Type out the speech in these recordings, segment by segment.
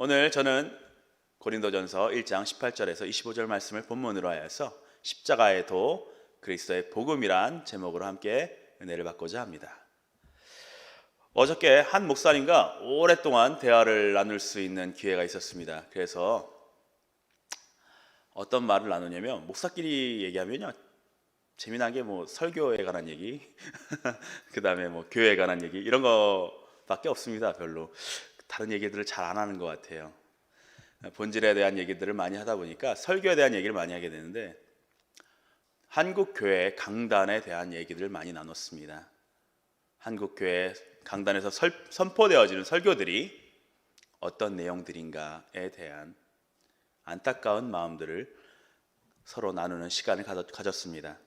오늘 저는 고린도전서 1장 18절에서 25절 말씀을 본문으로 하여서 십자가의 도, 그리스도의 복음이란 제목으로 함께 은혜를 받고자 합니다. 어저께 한 목사님과 오랫동안 대화를 나눌 수 있는 기회가 있었습니다. 그래서 어떤 말을 나누냐면, 목사끼리 얘기하면요, 재미난 게 설교에 관한 얘기 그 다음에 교회에 관한 얘기, 이런 거밖에 없습니다. 별로 다른 얘기들을 잘 안 하는 것 같아요. 본질에 대한 얘기들을 많이 하다 보니까 설교에 대한 얘기를 많이 하게 되는데, 한국교회 강단에 대한 얘기들을 많이 나눴습니다. 한국교회 강단에서 선포되어지는 설교들이 어떤 내용들인가에 대한 안타까운 마음들을 서로 나누는 시간을 가졌습니다.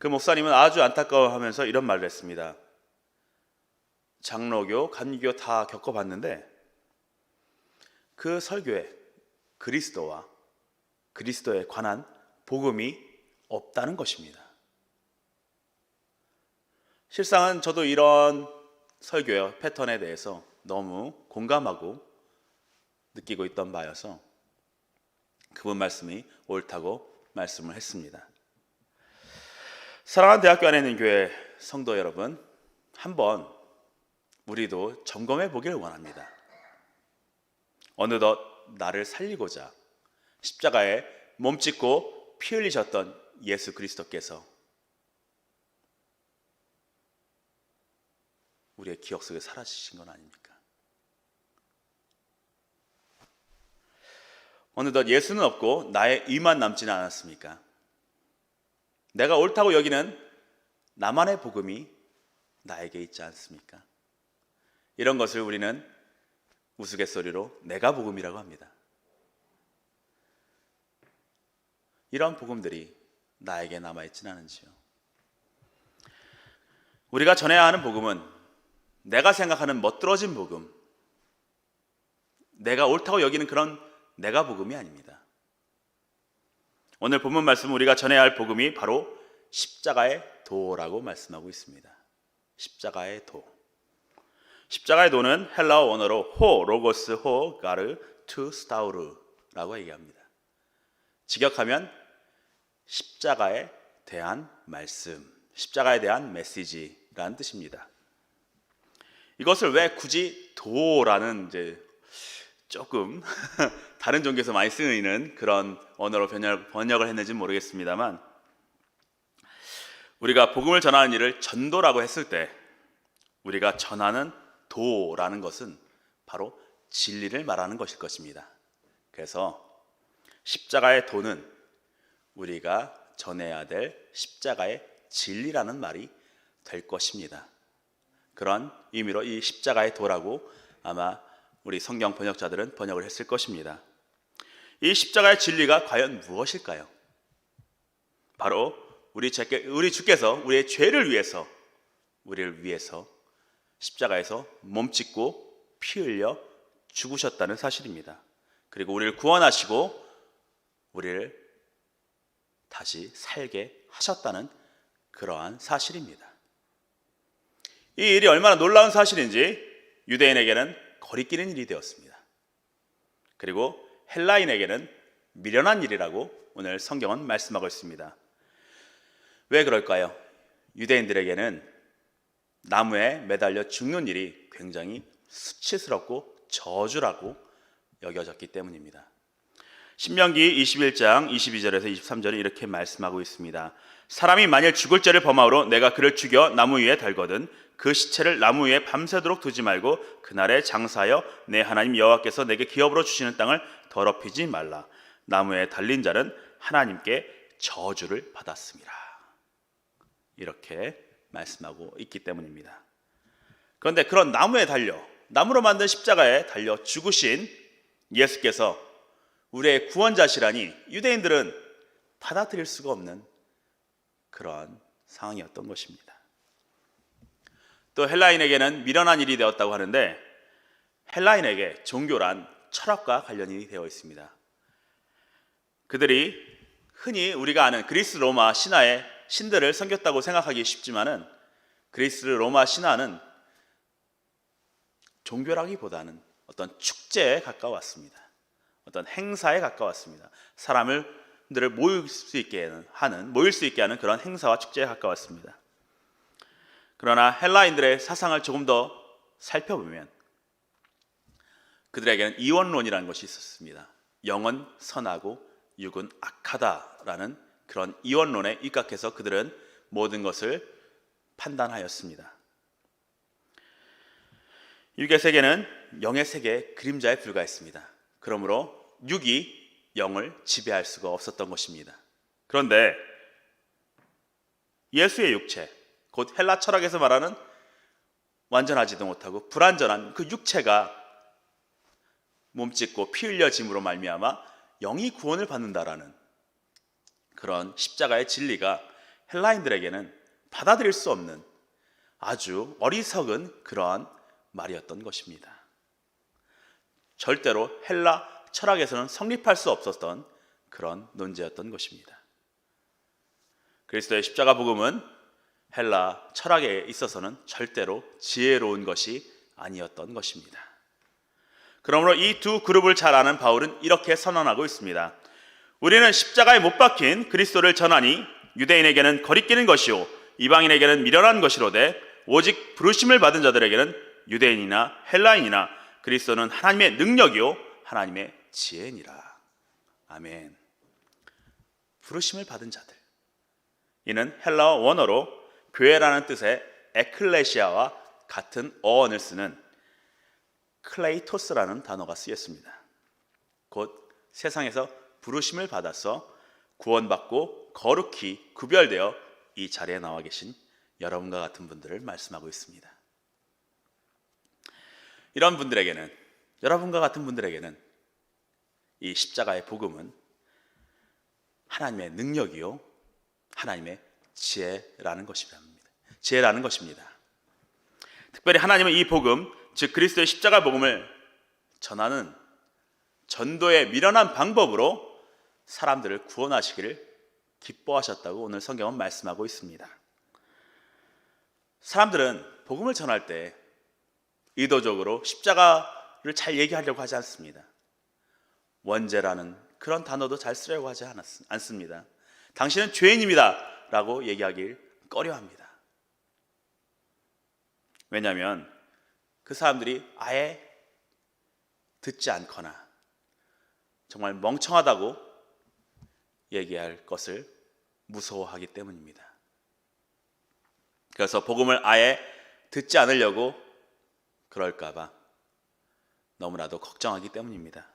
그 목사님은 아주 안타까워하면서 이런 말을 했습니다. 장로교, 감리교 다 겪어봤는데 그 설교에 그리스도와 그리스도에 관한 복음이 없다는 것입니다. 실상은 저도 이런 설교의 패턴에 대해서 너무 공감하고 느끼고 있던 바여서 그분 말씀이 옳다고 말씀을 했습니다. 사랑하는 대학교 안에 있는 교회 성도 여러분, 한번 우리도 점검해 보기를 원합니다. 어느덧 나를 살리고자 십자가에 몸짓고 피 흘리셨던 예수 그리스도께서 우리의 기억 속에 사라지신 건 아닙니까? 어느덧 예수는 없고 나의 의만 남지는 않았습니까? 내가 옳다고 여기는 나만의 복음이 나에게 있지 않습니까? 이런 것을 우리는 우스갯소리로 내가 복음이라고 합니다. 이런 복음들이 나에게 남아있지는 않은지요. 우리가 전해야 하는 복음은 내가 생각하는 멋들어진 복음, 내가 옳다고 여기는 그런 내가 복음이 아닙니다. 오늘 본문 말씀 우리가 전해야 할 복음이 바로 십자가의 도라고 말씀하고 있습니다. 십자가의 도. 십자가의 도는 헬라어 원어로 호, 로고스, 호, 가르, 투, 스타우르라고 얘기합니다. 직역하면 십자가에 대한 말씀, 십자가에 대한 메시지라는 뜻입니다. 이것을 왜 굳이 도라는 조금 다른 종교에서 많이 쓰이는 그런 언어로 번역을 했는지 모르겠습니다만, 우리가 복음을 전하는 일을 전도라고 했을 때 우리가 전하는 도라는 것은 바로 진리를 말하는 것일 것입니다. 그래서 십자가의 도는 우리가 전해야 될 십자가의 진리라는 말이 될 것입니다. 그런 의미로 이 십자가의 도라고 아마 우리 성경 번역자들은 번역을 했을 것입니다. 이 십자가의 진리가 과연 무엇일까요? 바로 우리 주께서 우리의 죄를 위해서, 우리를 위해서 십자가에서 몸짓고 피 흘려 죽으셨다는 사실입니다. 그리고 우리를 구원하시고 우리를 다시 살게 하셨다는 그러한 사실입니다. 이 일이 얼마나 놀라운 사실인지 유대인에게는 거리끼는 일이 되었습니다. 그리고 헬라인에게는 미련한 일이라고 오늘 성경은 말씀하고 있습니다. 왜 그럴까요? 유대인들에게는 나무에 매달려 죽는 일이 굉장히 수치스럽고 저주라고 여겨졌기 때문입니다. 신명기 21장 22절에서 23절에 이렇게 말씀하고 있습니다. 사람이 만일 죽을 죄를 범하므로 내가 그를 죽여 나무 위에 달거든 그 시체를 나무 위에 밤새도록 두지 말고 그날에 장사하여 내 하나님 여호와께서 내게 기업으로 주시는 땅을 더럽히지 말라. 나무에 달린 자는 하나님께 저주를 받았습니다. 이렇게 말씀하고 있기 때문입니다. 그런데 그런 나무로 만든 십자가에 달려 죽으신 예수께서 우리의 구원자시라니 유대인들은 받아들일 수가 없는 그러한 상황이었던 것입니다. 또 헬라인에게는 미련한 일이 되었다고 하는데, 헬라인에게 종교란 철학과 관련이 되어 있습니다. 그들이 흔히 우리가 아는 그리스 로마 신화의 신들을 섬겼다고 생각하기 쉽지만은, 그리스 로마 신화는 종교라기보다는 어떤 축제에 가까웠습니다. 어떤 행사에 가까웠습니다. 사람들을 모일 수 있게 하는 그런 행사와 축제에 가까웠습니다. 그러나 헬라인들의 사상을 조금 더 살펴보면 그들에게는 이원론이라는 것이 있었습니다. 영은 선하고 육은 악하다라는 그런 이원론에 입각해서 그들은 모든 것을 판단하였습니다. 육의 세계는 영의 세계의 그림자에 불과했습니다. 그러므로 육이 영을 지배할 수가 없었던 것입니다. 그런데 예수의 육체, 곧 헬라 철학에서 말하는 완전하지도 못하고 불완전한 그 육체가 몸짓고 피 흘려짐으로 말미암아 영이 구원을 받는다라는 그런 십자가의 진리가 헬라인들에게는 받아들일 수 없는 아주 어리석은 그러한 말이었던 것입니다. 절대로 헬라 철학에서는 성립할 수 없었던 그런 논제였던 것입니다. 그리스도의 십자가 복음은 헬라 철학에 있어서는 절대로 지혜로운 것이 아니었던 것입니다. 그러므로 이 두 그룹을 잘 아는 바울은 이렇게 선언하고 있습니다. 우리는 십자가에 못 박힌 그리스도를 전하니 유대인에게는 거리끼는 것이요 이방인에게는 미련한 것이로되 오직 부르심을 받은 자들에게는 유대인이나 헬라인이나 그리스도는 하나님의 능력이요 하나님의 지혜니라. 아멘. 부르심을 받은 자들, 이는 헬라어 원어로 교회라는 뜻의 에클레시아와 같은 어원을 쓰는 클레이토스라는 단어가 쓰였습니다. 곧 세상에서 부르심을 받아서 구원받고 거룩히 구별되어 이 자리에 나와 계신 여러분과 같은 분들을 말씀하고 있습니다. 이런 분들에게는, 여러분과 같은 분들에게는 이 십자가의 복음은 하나님의 능력이요 하나님의 지혜라는 것입니다. 특별히 하나님은 이 복음, 즉 그리스도의 십자가 복음을 전하는 전도의 미련한 방법으로 사람들을 구원하시기를 기뻐하셨다고 오늘 성경은 말씀하고 있습니다. 사람들은 복음을 전할 때 의도적으로 십자가를 잘 얘기하려고 하지 않습니다. 원죄라는 그런 단어도 잘 쓰려고 하지 않습니다. 당신은 죄인입니다 라고 얘기하길 꺼려합니다. 왜냐하면 그 사람들이 아예 듣지 않거나 정말 멍청하다고 얘기할 것을 무서워하기 때문입니다. 그래서 복음을 아예 듣지 않으려고 그럴까봐 너무나도 걱정하기 때문입니다.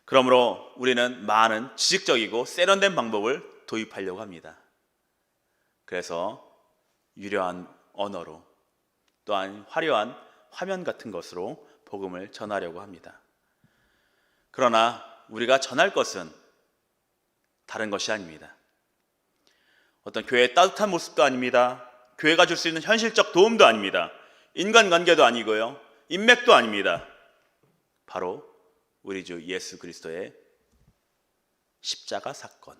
그러므로 우리는 많은 지식적이고 세련된 방법을 도입하려고 합니다. 그래서 유려한 언어로 또한 화려한 화면 같은 것으로 복음을 전하려고 합니다. 그러나 우리가 전할 것은 다른 것이 아닙니다. 어떤 교회의 따뜻한 모습도 아닙니다. 교회가 줄 수 있는 현실적 도움도 아닙니다. 인간관계도 아니고요, 인맥도 아닙니다. 바로 우리 주 예수 그리스도의 십자가 사건,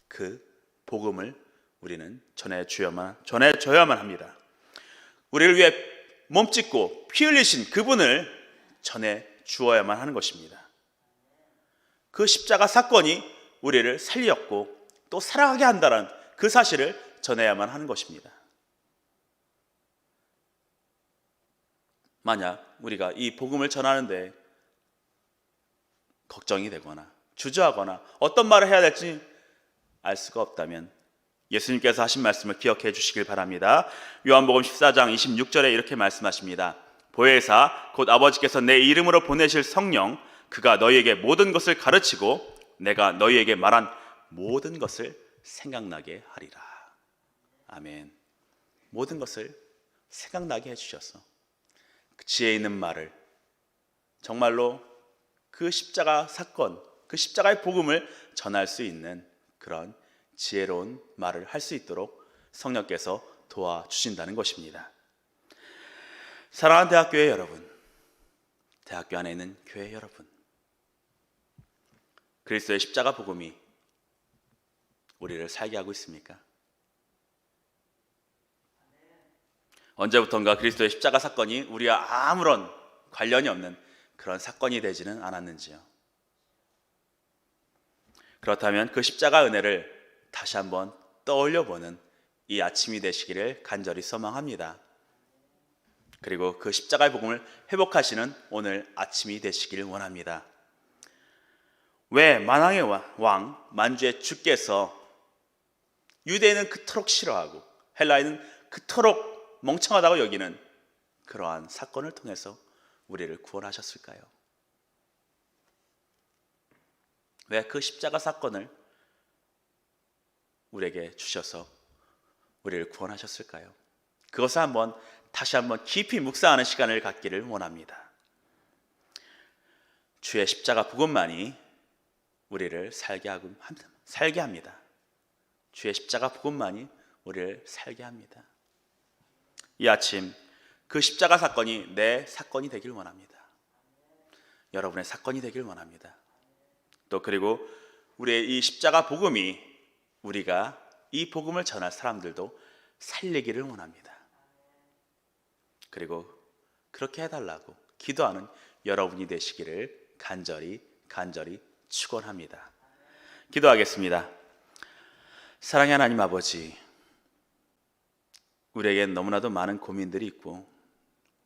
그 복음을 우리는 전해줘야만 합니다. 우리를 위해 몸짓고 피 흘리신 그분을 전해주어야만 하는 것입니다. 그 십자가 사건이 우리를 살렸고 또 살아가게 한다는 그 사실을 전해야만 하는 것입니다. 만약 우리가 이 복음을 전하는데 걱정이 되거나 주저하거나 어떤 말을 해야 될지 알 수가 없다면 예수님께서 하신 말씀을 기억해 주시길 바랍니다. 요한복음 14장 26절에 이렇게 말씀하십니다. 보혜사 곧 아버지께서 내 이름으로 보내실 성령, 그가 너희에게 모든 것을 가르치고 내가 너희에게 말한 모든 것을 생각나게 하리라. 아멘. 모든 것을 생각나게 해주셔서 그 지혜 있는 말을, 정말로 그 십자가 사건, 그 십자가의 복음을 전할 수 있는 그런 지혜로운 말을 할 수 있도록 성령께서 도와주신다는 것입니다. 사랑하는 대학교의 여러분, 대학교 안에 있는 교회 여러분, 그리스도의 십자가 복음이 우리를 살게 하고 있습니까? 언제부턴가 그리스도의 십자가 사건이 우리와 아무런 관련이 없는 그런 사건이 되지는 않았는지요? 그렇다면 그 십자가 은혜를 다시 한번 떠올려 보는 이 아침이 되시기를 간절히 소망합니다. 그리고 그 십자가의 복음을 회복하시는 오늘 아침이 되시길 원합니다. 왜 만왕의 왕 만주의 주께서 유대인은 그토록 싫어하고 헬라인은 그토록 멍청하다고 여기는 그러한 사건을 통해서 우리를 구원하셨을까요? 왜 그 십자가 사건을 우리에게 주셔서 우리를 구원하셨을까요? 그것을 다시 한번 깊이 묵상하는 시간을 갖기를 원합니다. 주의 십자가 복음만이 우리를 살게 합니다. 주의 십자가 복음만이 우리를 살게 합니다. 이 아침 그 십자가 사건이 내 사건이 되길 원합니다. 여러분의 사건이 되길 원합니다. 또 그리고 우리의 이 십자가 복음이 우리가 이 복음을 전할 사람들도 살리기를 원합니다. 그리고 그렇게 해달라고 기도하는 여러분이 되시기를 간절히 축원합니다. 기도하겠습니다. 사랑의 하나님 아버지, 우리에겐 너무나도 많은 고민들이 있고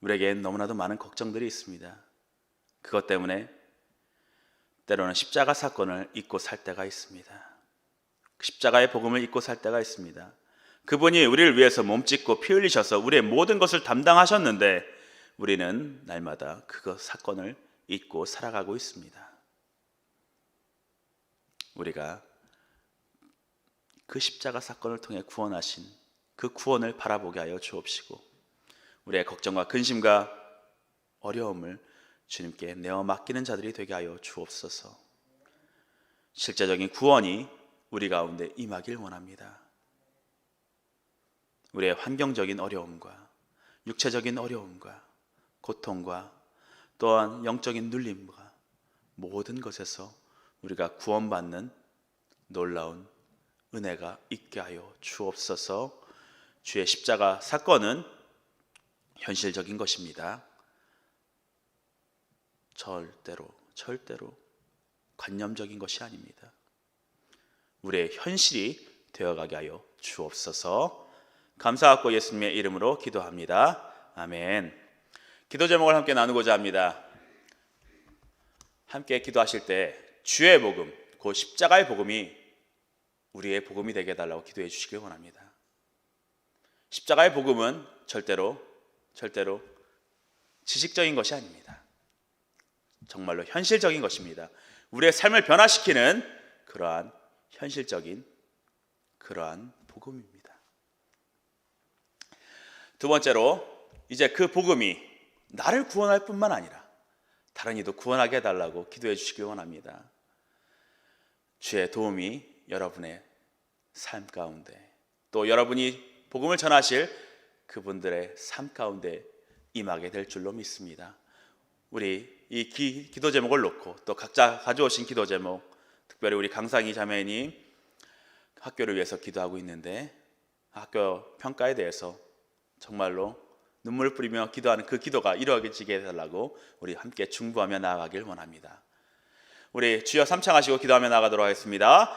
우리에겐 너무나도 많은 걱정들이 있습니다. 그것 때문에 때로는 십자가 사건을 잊고 살 때가 있습니다. 십자가의 복음을 잊고 살 때가 있습니다. 그분이 우리를 위해서 몸짓고 피 흘리셔서 우리의 모든 것을 담당하셨는데 우리는 날마다 그 사건을 잊고 살아가고 있습니다. 우리가 그 십자가 사건을 통해 구원하신 그 구원을 바라보게 하여 주옵시고 우리의 걱정과 근심과 어려움을 주님께 내어 맡기는 자들이 되게 하여 주옵소서. 실제적인 구원이 우리 가운데 임하길 원합니다. 우리의 환경적인 어려움과 육체적인 어려움과 고통과 또한 영적인 눌림과 모든 것에서 우리가 구원받는 놀라운 은혜가 있게 하여 주옵소서. 주의 십자가 사건은 현실적인 것입니다. 절대로 관념적인 것이 아닙니다. 우리의 현실이 되어가게 하여 주옵소서. 감사하고 예수님의 이름으로 기도합니다. 아멘. 기도 제목을 함께 나누고자 합니다. 함께 기도하실 때 주의 복음, 그 십자가의 복음이 우리의 복음이 되게 해달라고 기도해 주시길 원합니다. 십자가의 복음은 절대로 지식적인 것이 아닙니다. 정말로 현실적인 것입니다. 우리의 삶을 변화시키는 그러한 현실적인 그러한 복음입니다. 두 번째로 이제 그 복음이 나를 구원할 뿐만 아니라 다른 이도 구원하게 해달라고 기도해 주시기 원합니다. 주의 도움이 여러분의 삶 가운데 또 여러분이 복음을 전하실 그분들의 삶 가운데 임하게 될 줄로 믿습니다. 우리 이 기도 제목을 놓고 또 각자 가져오신 기도 제목, 특별히 우리 강상희 자매님 학교를 위해서 기도하고 있는데 학교 평가에 대해서 정말로 눈물을 뿌리며 기도하는 그 기도가 이루어지게 해달라고 우리 함께 중보하며 나아가길 원합니다. 우리 주여 삼창하시고 기도하며 나아가도록 하겠습니다.